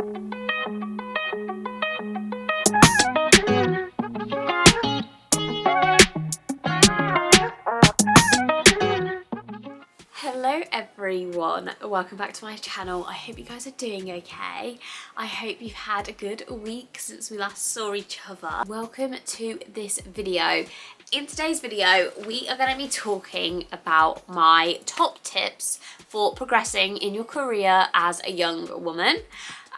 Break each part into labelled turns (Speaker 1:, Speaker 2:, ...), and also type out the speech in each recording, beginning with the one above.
Speaker 1: Hello everyone, welcome back to my channel. I hope you guys are doing okay. I hope you've had a good week since we last saw each other. Welcome to this video. In today's video, we are going to be talking about my top tips for progressing in your career as a young woman.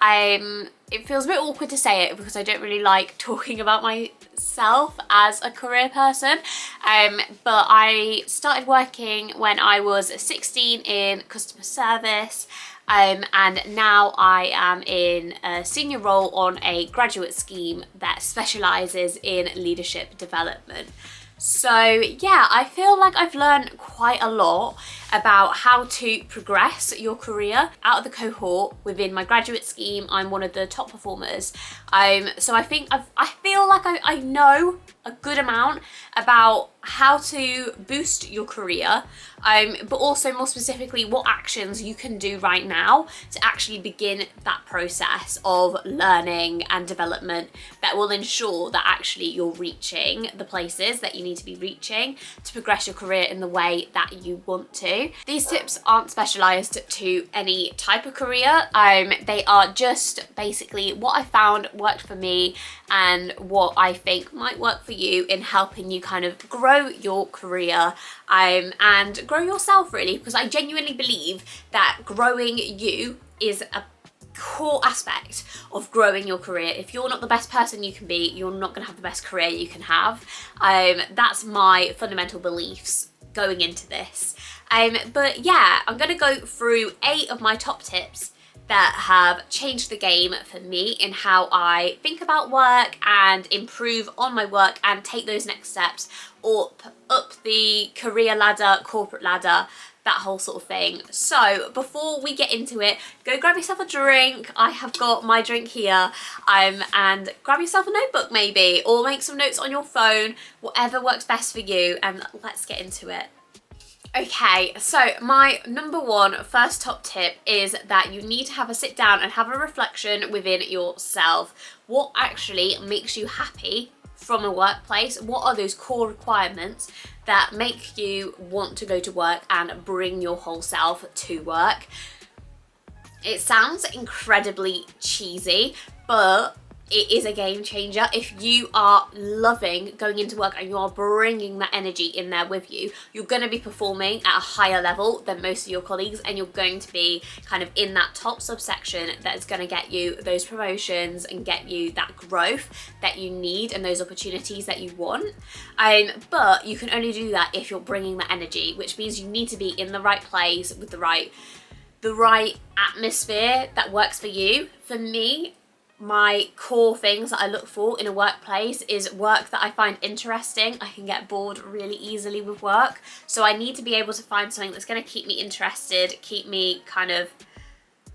Speaker 1: It feels a bit awkward to say it because I don't really like talking about myself as a career person, but I started working when I was 16 in customer service, and now I am in a senior role on a graduate scheme that specialises in leadership development. So yeah, I feel like I've learned quite a lot about how to progress your career out of the cohort within my graduate scheme. I'm one of the top performers. So I feel like I know a good amount about how to boost your career, but also more specifically what actions you can do right now to actually begin that process of learning and development that will ensure that actually you're reaching the places that you need to be reaching to progress your career in the way that you want to. These tips aren't specialised to any type of career. They are just basically what I found worked for me and what I think might work for you in helping you kind of grow your career and grow yourself, really, because I genuinely believe that growing you is a core aspect of growing your career. If you're not the best person you can be, you're not going to have the best career you can have. That's my fundamental beliefs going into this. But yeah, I'm going to go through 8 of my top tips that have changed the game for me in how I think about work and improve on my work and take those next steps up the career ladder, corporate ladder, that whole sort of thing. So before we get into it, go grab yourself a drink. I have got my drink here, and grab yourself a notebook maybe, or make some notes on your phone, whatever works best for you, and let's get into it. Okay, so my number one first top tip is that you need to have a sit down and have a reflection within yourself. What actually makes you happy from a workplace? What are those core requirements that make you want to go to work and bring your whole self to work? It sounds incredibly cheesy, but it is a game changer. If you are loving going into work and you are bringing that energy in there with you, you're going to be performing at a higher level than most of your colleagues, and you're going to be kind of in that top subsection that is going to get you those promotions and get you that growth that you need and those opportunities that you want. But you can only do that if you're bringing that energy, which means you need to be in the right place with the right atmosphere that works for you. For me, my core things that I look for in a workplace is work that I find interesting. I can get bored really easily with work, so I need to be able to find something that's going to keep me interested, keep me kind of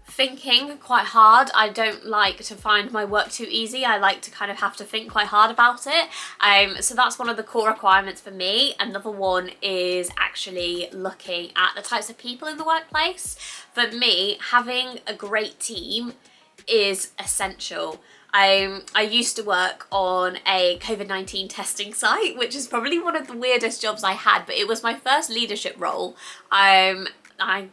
Speaker 1: thinking quite hard. I don't like to find my work too easy. I like to kind of have to think quite hard about it. So that's one of the core requirements for me. Another one is actually looking at the types of people in the workplace. For me, having a great team is essential. I used to work on a COVID-19 testing site, which is probably one of the weirdest jobs I had, but it was my first leadership role. I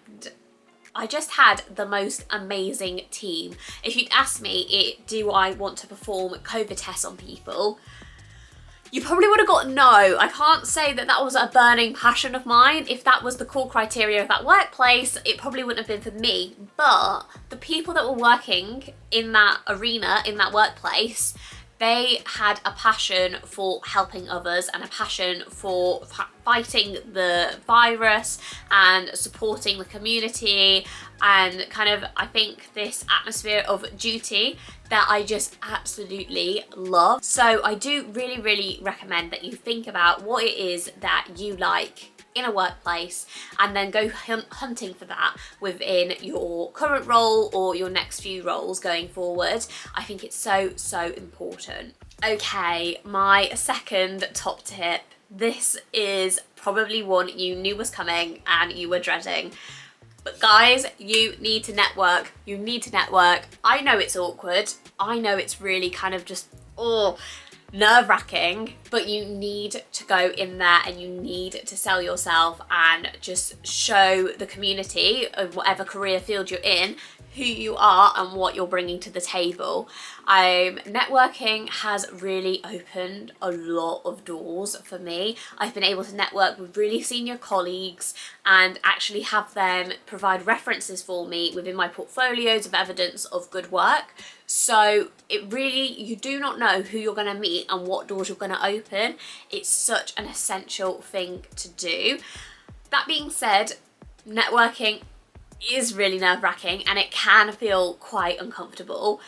Speaker 1: just had the most amazing team. If you'd asked me, do I want to perform COVID tests on people, you probably would have got no. I can't say that that was a burning passion of mine. If that was the core criteria of that workplace, it probably wouldn't have been for me. But the people that were working in that arena, in that workplace, they had a passion for helping others and a passion for fighting the virus and supporting the community, and kind of, I think, this atmosphere of duty that I just absolutely love. So I do really, really recommend that you think about what it is that you like in a workplace and then go hunting for that within your current role or your next few roles going forward. I think it's so, so important. Okay, my second top tip. This is probably one you knew was coming and you were dreading. But guys, you need to network. You need to network. I know it's awkward. I know it's really kind of just, nerve-wracking, but you need to go in there and you need to sell yourself and just show the community of whatever career field you're in who you are and what you're bringing to the table. Networking has really opened a lot of doors for me. I've been able to network with really senior colleagues and actually have them provide references for me within my portfolios of evidence of good work. So it really, you do not know who you're going to meet and what doors you're going to open. It's such an essential thing to do. That being said, networking is really nerve-wracking and it can feel quite uncomfortable.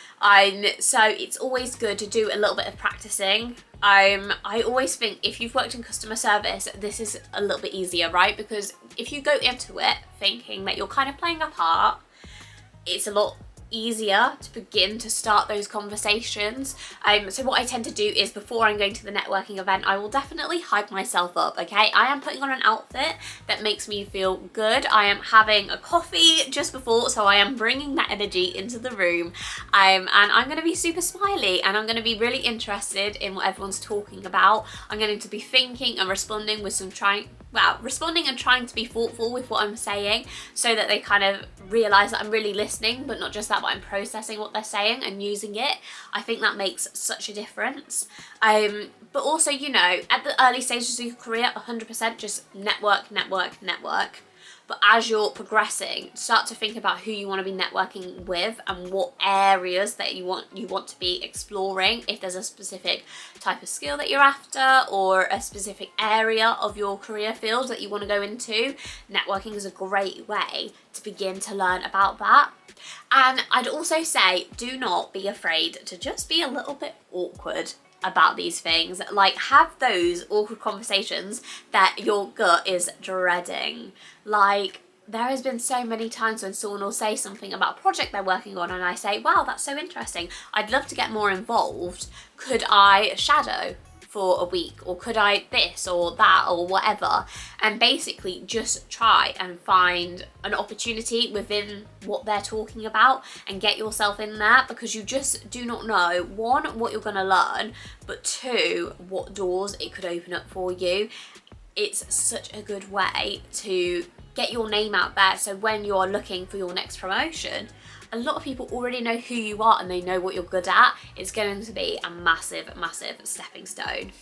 Speaker 1: So it's always good to do a little bit of practicing. I always think if you've worked in customer service, this is a little bit easier, right? Because if you go into it thinking that you're kind of playing a part, it's a lot easier to begin to start those conversations. So what I tend to do is before I'm going to the networking event, I will definitely hype myself up, okay? I am putting on an outfit that makes me feel good. I am having a coffee just before, so I am bringing that energy into the room. And I'm going to be super smiley and I'm going to be really interested in what everyone's talking about. I'm going to be thinking and responding with some responding and trying to be thoughtful with what I'm saying so that they kind of realise that I'm really listening, but not just that, but I'm processing what they're saying and using it. I think that makes such a difference. But also, you know, at the early stages of your career, 100% just network. But as you're progressing, start to think about who you want to be networking with and what areas that you want to be exploring. If there's a specific type of skill that you're after or a specific area of your career field that you want to go into, networking is a great way to begin to learn about that. And I'd also say, do not be afraid to just be a little bit awkward about these things. Like, have those awkward conversations that your gut is dreading. Like, there has been so many times when someone will say something about a project they're working on and I say, wow, that's so interesting, I'd love to get more involved, could I shadow for a week, or could I this or that or whatever? And basically just try and find an opportunity within what they're talking about and get yourself in there, because you just do not know, one, what you're going to learn, but two, what doors it could open up for you. It's such a good way to get your name out there, so when you're looking for your next promotion, a lot of people already know who you are and they know what you're good at. It's going to be a massive stepping stone.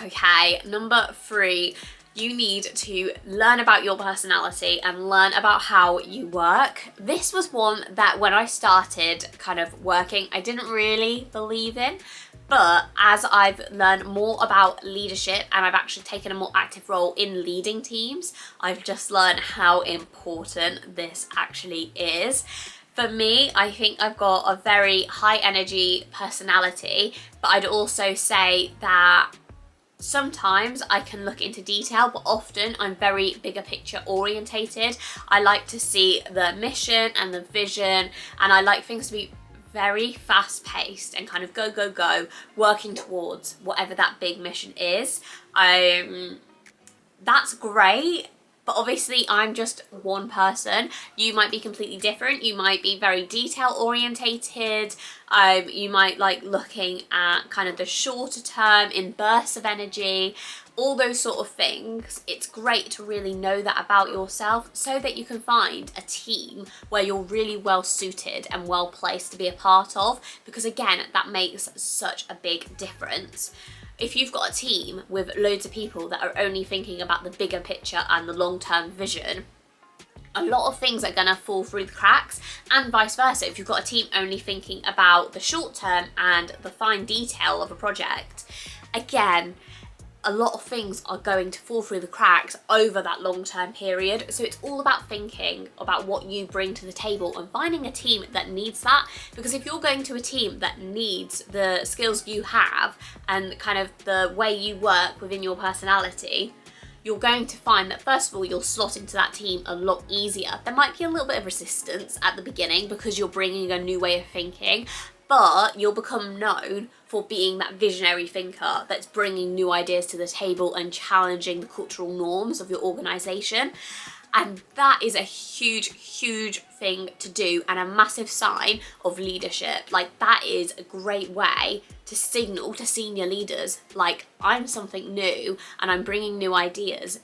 Speaker 1: Okay, number 3, you need to learn about your personality and learn about how you work. This was one that when I started kind of working, I didn't really believe in. But as I've learned more about leadership and I've actually taken a more active role in leading teams, I've just learned how important this actually is. For me, I think I've got a very high energy personality, but I'd also say that sometimes I can look into detail, but often I'm very bigger picture orientated. I like to see the mission and the vision, and I like things to be very fast paced and kind of go, working towards whatever that big mission is. That's great. But obviously I'm just one person. You might be completely different. You might be very detail orientated. You might like looking at kind of the shorter term in bursts of energy, all those sort of things. It's great to really know that about yourself so that you can find a team where you're really well suited and well placed to be a part of, because again, that makes such a big difference. If you've got a team with loads of people that are only thinking about the bigger picture and the long-term vision, a lot of things are gonna fall through the cracks, and vice versa. If you've got a team only thinking about the short term and the fine detail of a project, again, a lot of things are going to fall through the cracks over that long-term period. So it's all about thinking about what you bring to the table and finding a team that needs that. Because if you're going to a team that needs the skills you have and kind of the way you work within your personality, you're going to find that first of all, you'll slot into that team a lot easier. There might be a little bit of resistance at the beginning because you're bringing a new way of thinking, but you'll become known for being that visionary thinker that's bringing new ideas to the table and challenging the cultural norms of your organisation. And that is a huge thing to do and a massive sign of leadership. Like, that is a great way to signal to senior leaders, like, I'm something new and I'm bringing new ideas.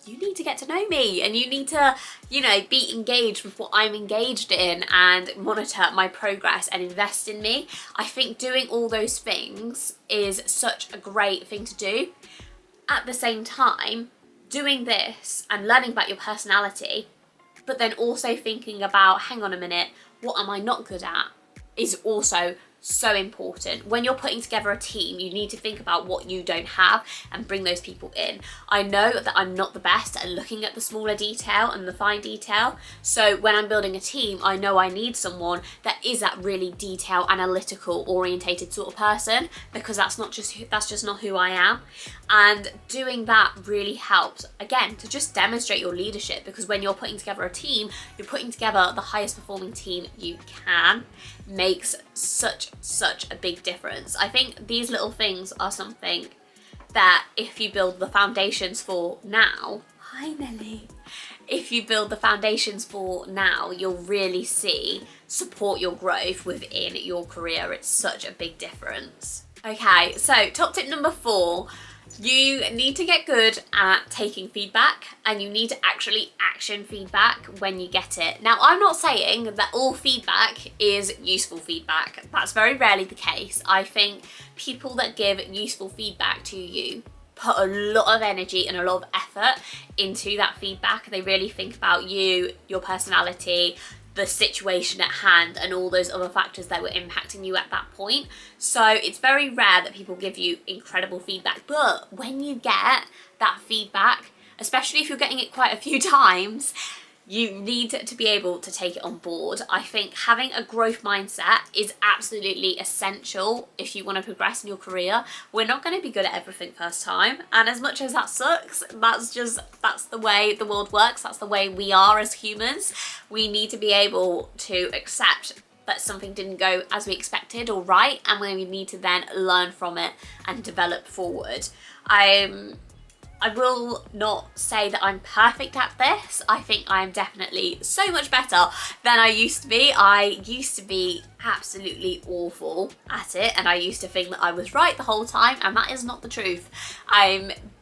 Speaker 1: You need to get to know me, and you need to, you know, be engaged with what I'm engaged in and monitor my progress and invest in me. I think doing all those things is such a great thing to do. At the same time, doing this and learning about your personality, but then also thinking about, hang on a minute, what am I not good at, is also so important. When you're putting together a team, you need to think about what you don't have and bring those people in. I know that I'm not the best at looking at the smaller detail and the fine detail, so when I'm building a team, I know I need someone that is that really detail analytical orientated sort of person, because that's just not who I am. And doing that really helps, again, to just demonstrate your leadership, because when you're putting together a team, you're putting together the highest performing team you can. Makes such a big difference. I think these little things are something that if you build the foundations for now, if you build the foundations for now, you'll really see support your growth within your career. It's such a big difference. Okay, so top tip number 4. You need to get good at taking feedback, and you need to actually action feedback when you get it. Now, I'm not saying that all feedback is useful feedback. That's very rarely the case. I think people that give useful feedback to you put a lot of energy and a lot of effort into that feedback. They really think about you, your personality, the situation at hand, and all those other factors that were impacting you at that point. So it's very rare that people give you incredible feedback, but when you get that feedback, especially if you're getting it quite a few times, you need to be able to take it on board. I think having a growth mindset is absolutely essential if you want to progress in your career. We're not going to be good at everything first time, and as much as that sucks, that's the way the world works. That's the way we are as humans. We need to be able to accept that something didn't go as we expected or right, and we need to then learn from it and develop forward. I will not say that I'm perfect at this. I think I'm definitely so much better than I used to be. I used to be absolutely awful at it, and I used to think that I was right the whole time, and that is not the truth.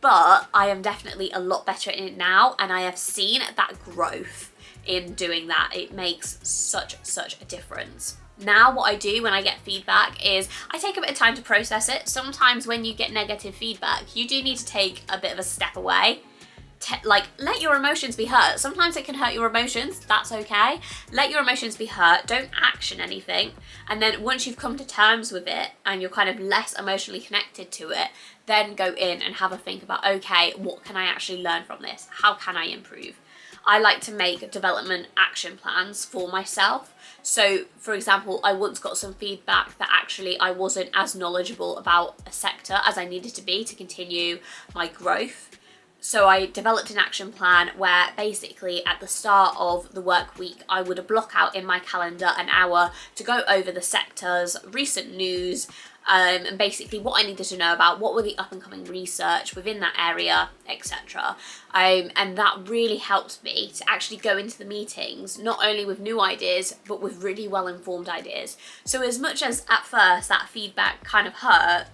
Speaker 1: But I am definitely a lot better in it now, and I have seen that growth in doing that. It makes such a difference. Now what I do when I get feedback is I take a bit of time to process it. Sometimes when you get negative feedback, you do need to take a bit of a step away. Like, let your emotions be hurt. Sometimes it can hurt your emotions, that's okay. Let your emotions be hurt, don't action anything. And then once you've come to terms with it and you're kind of less emotionally connected to it, then go in and have a think about, okay, what can I actually learn from this? How can I improve? I like to make development action plans for myself. So, for example, I once got some feedback that actually I wasn't as knowledgeable about a sector as I needed to be to continue my growth. So I developed an action plan where basically at the start of the work week, I would block out in my calendar an hour to go over the sector's recent news, and basically what I needed to know about, what were the up and coming research within that area, etc. And that really helped me to actually go into the meetings, not only with new ideas, but with really well-informed ideas. So as much as at first that feedback kind of hurt,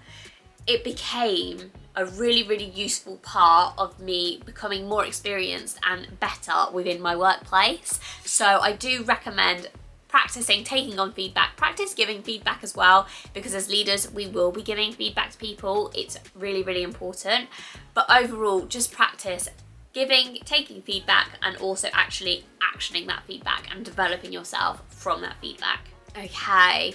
Speaker 1: it became a really useful part of me becoming more experienced and better within my workplace. So I do recommend practicing taking on feedback, practice giving feedback as well, because as leaders we will be giving feedback to people. It's really important, but overall just practice giving, taking feedback, and also actually actioning that feedback and developing yourself from that feedback. Okay,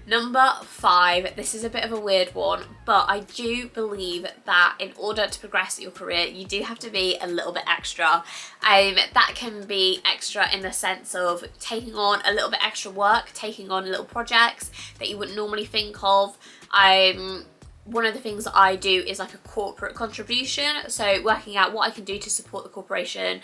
Speaker 1: number 5, this is a bit of a weird one, but I do believe that in order to progress your career, you do have to be a little bit extra. That can be extra in the sense of taking on a little bit extra work, taking on little projects that you wouldn't normally think of. One of the things that I do is like a corporate contribution, so working out what I can do to support the corporation,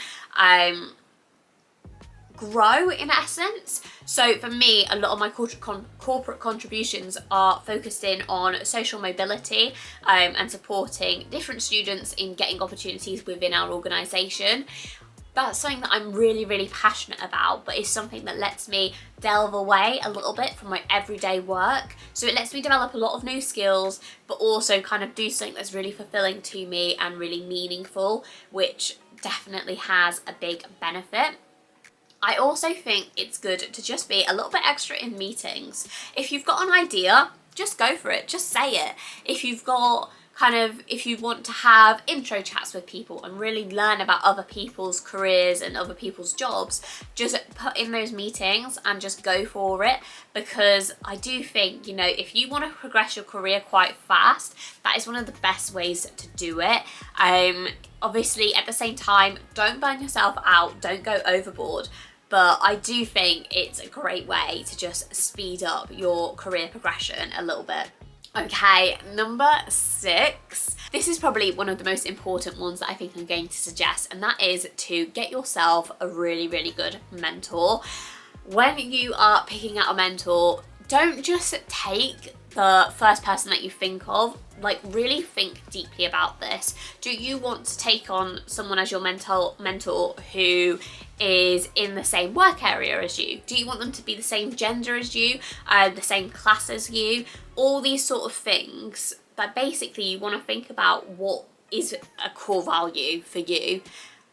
Speaker 1: grow in essence. So for me, a lot of my corporate contributions are focused in on social mobility and supporting different students in getting opportunities within our organisation. that's something that I'm really, really passionate about, but is something that lets me delve away a little bit from my everyday work. So it lets me develop a lot of new skills, but also kind of do something that's really fulfilling to me and really meaningful, which definitely has a big benefit. I also think it's good to just be a little bit extra in meetings. If you've got an idea, just go for it, just say it. If you want to have intro chats with people and really learn about other people's careers and other people's jobs, just put in those meetings and just go for it, because I do think, if you want to progress your career quite fast, that is one of the best ways to do it. Obviously, at the same time, don't burn yourself out, don't go overboard. But I do think it's a great way to just speed up your career progression a little bit. Okay, number 6. This is probably one of the most important ones that I think I'm going to suggest, and that is to get yourself a really, really good mentor. When you are picking out a mentor, don't just take the first person that you think of. Like, really think deeply about this. Do you want to take on someone as your mentor who is in the same work area as you? Do you want them to be the same gender as you, the same class as you? All these sort of things that basically you want to think about what is a core value for you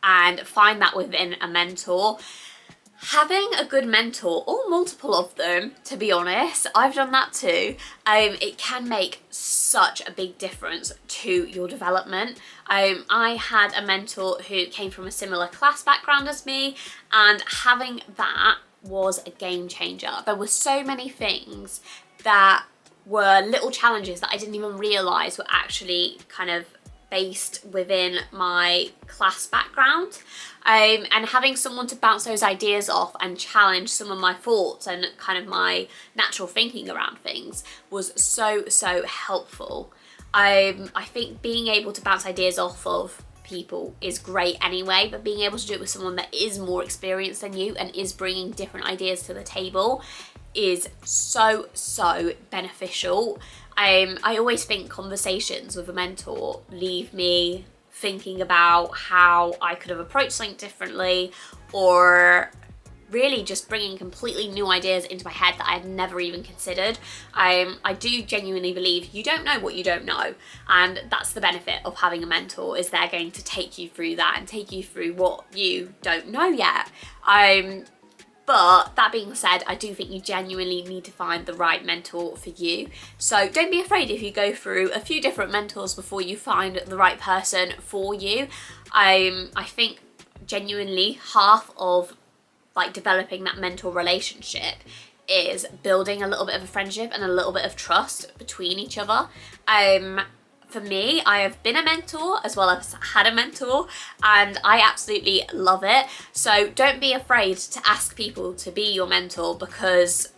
Speaker 1: and find that within a mentor. Having a good mentor, or multiple of them, to be honest, I've done that too, it can make such a big difference to your development. I had a mentor who came from a similar class background as me, and having that was a game changer. There were so many things that were little challenges that I didn't even realise were actually kind of based within my class background, and having someone to bounce those ideas off and challenge some of my thoughts and kind of my natural thinking around things was so helpful. I think being able to bounce ideas off of people is great anyway, but being able to do it with someone that is more experienced than you and is bringing different ideas to the table is so beneficial. I always think conversations with a mentor leave me thinking about how I could have approached something differently, or really just bringing completely new ideas into my head that I had never even considered. I do genuinely believe you don't know what you don't know, and that's the benefit of having a mentor, is they're going to take you through that and take you through what you don't know yet. But that being said, I do think you genuinely need to find the right mentor for you. So don't be afraid if you go through a few different mentors before you find the right person for you. I think genuinely half of developing that mentor relationship is building a little bit of a friendship and a little bit of trust between each other. For me, I have been a mentor as well as had a mentor, and I absolutely love it. So don't be afraid to ask people to be your mentor, because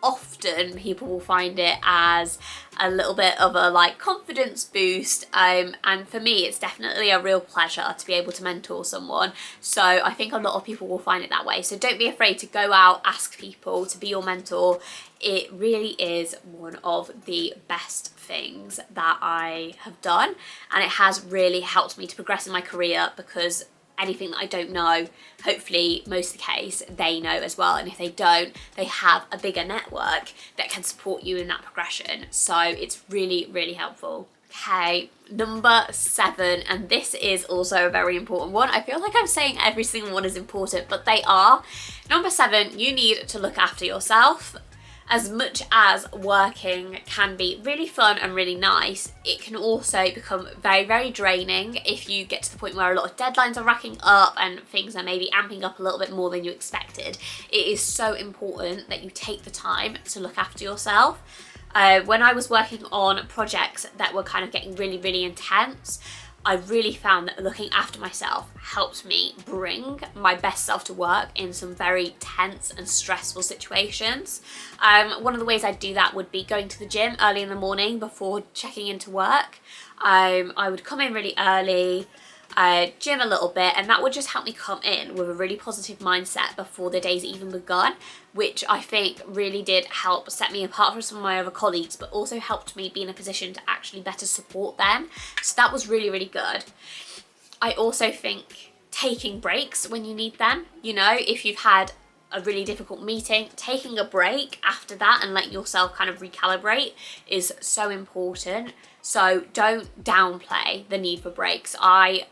Speaker 1: often people will find it as a little bit of a confidence boost, and for me it's definitely a real pleasure to be able to mentor someone. So I think a lot of people will find it that way. So don't be afraid to go out, ask people to be your mentor. It really is one of the best things that I have done, and it has really helped me to progress in my career, because anything that I don't know, hopefully most of the case, they know as well. And if they don't, they have a bigger network that can support you in that progression. So it's really helpful. Okay, number 7, and this is also a very important one. I feel like I'm saying every single one is important, but they are. Number 7, you need to look after yourself. As much as working can be really fun and really nice, it can also become very draining if you get to the point where a lot of deadlines are racking up and things are maybe amping up a little bit more than you expected. It is so important that you take the time to look after yourself. When I was working on projects that were kind of getting really intense, I really found that looking after myself helped me bring my best self to work in some very tense and stressful situations. One of the ways I'd do that would be going to the gym early in the morning before checking into work. I would come in really early, gym a little bit, and that would just help me come in with a really positive mindset before the day's even begun, which I think really did help set me apart from some of my other colleagues, but also helped me be in a position to actually better support them. So that was really good. I also think taking breaks when you need them. You know, if you've had a really difficult meeting, taking a break after that and letting yourself kind of recalibrate is so important. So don't downplay the need for breaks. I'm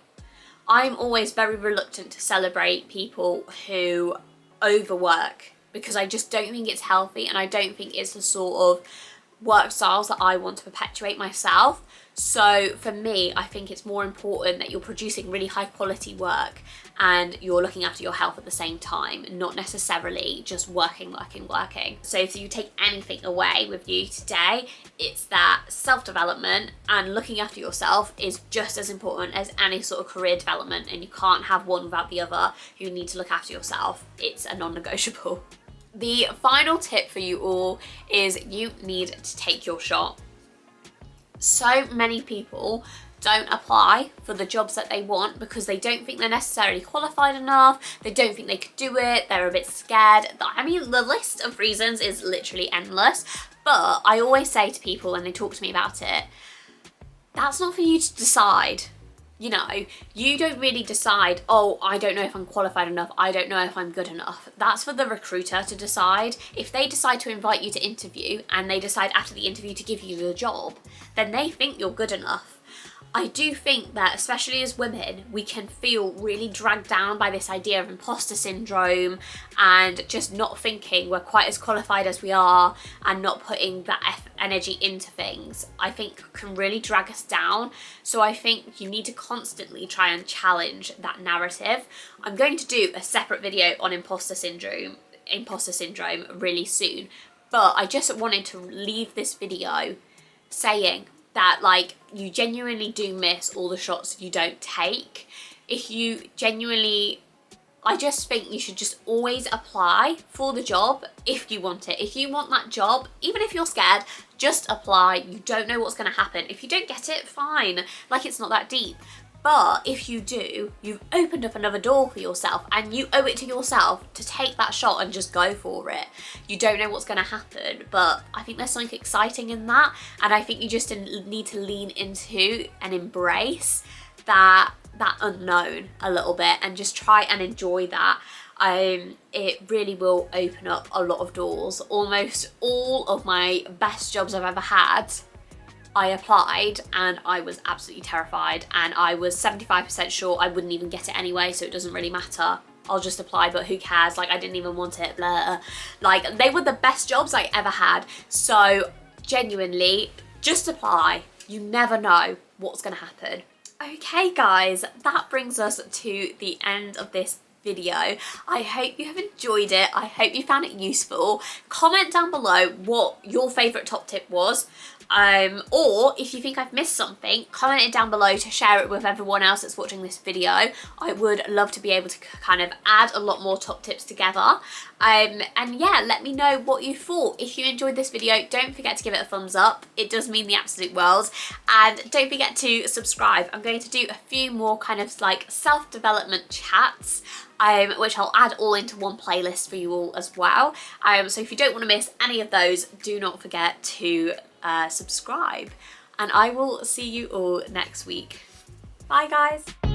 Speaker 1: always very reluctant to celebrate people who overwork, because I just don't think it's healthy, and I don't think it's the sort of work styles that I want to perpetuate myself. So for me, I think it's more important that you're producing really high quality work and you're looking after your health at the same time, not necessarily just working. So if you take anything away with you today, it's that self-development and looking after yourself is just as important as any sort of career development, and you can't have one without the other. You need to look after yourself. It's a non-negotiable. The final tip for you all is you need to take your shot. So many people don't apply for the jobs that they want because they don't think they're necessarily qualified enough, they don't think they could do it, they're a bit scared. I mean, the list of reasons is literally endless, but I always say to people when they talk to me about it, that's not for you to decide. You know, you don't really decide, oh, I don't know if I'm qualified enough, I don't know if I'm good enough. That's for the recruiter to decide. If they decide to invite you to interview and they decide after the interview to give you the job, then they think you're good enough. I do think that, especially as women, we can feel really dragged down by this idea of imposter syndrome and just not thinking we're quite as qualified as we are and not putting that energy into things. I think can really drag us down. So I think you need to constantly try and challenge that narrative. I'm going to do a separate video on imposter syndrome really soon, but I just wanted to leave this video saying that, like, you genuinely do miss all the shots you don't take. If you genuinely, I just think you should just always apply for the job if you want it. If you want that job, even if you're scared, just apply. You don't know what's going to happen. If you don't get it, fine. Like, it's not that deep. But if you do, you've opened up another door for yourself, and you owe it to yourself to take that shot and just go for it. You don't know what's going to happen, but I think there's something exciting in that, and I think you just need to lean into and embrace that unknown a little bit and just try and enjoy that. It really will open up a lot of doors. Almost all of my best jobs I've ever had, I applied and I was absolutely terrified, and I was 75% sure I wouldn't even get it anyway, so it doesn't really matter. I'll just apply, but who cares? Like, I didn't even want it, blah. Like, they were the best jobs I ever had. So genuinely, just apply. You never know what's gonna happen. Okay guys, that brings us to the end of this video. I hope you have enjoyed it. I hope you found it useful. Comment down below what your favourite top tip was. Or if you think I've missed something, comment it down below to share it with everyone else that's watching this video. I would love to be able to kind of add a lot more top tips together. And yeah, let me know what you thought. If you enjoyed this video, don't forget to give it a thumbs up. It does mean the absolute world. And don't forget to subscribe. I'm going to do a few more kind of like self-development chats, which I'll add all into one playlist for you all as well. So if you don't want to miss any of those, do not forget to subscribe, and I will see you all next week. Bye guys.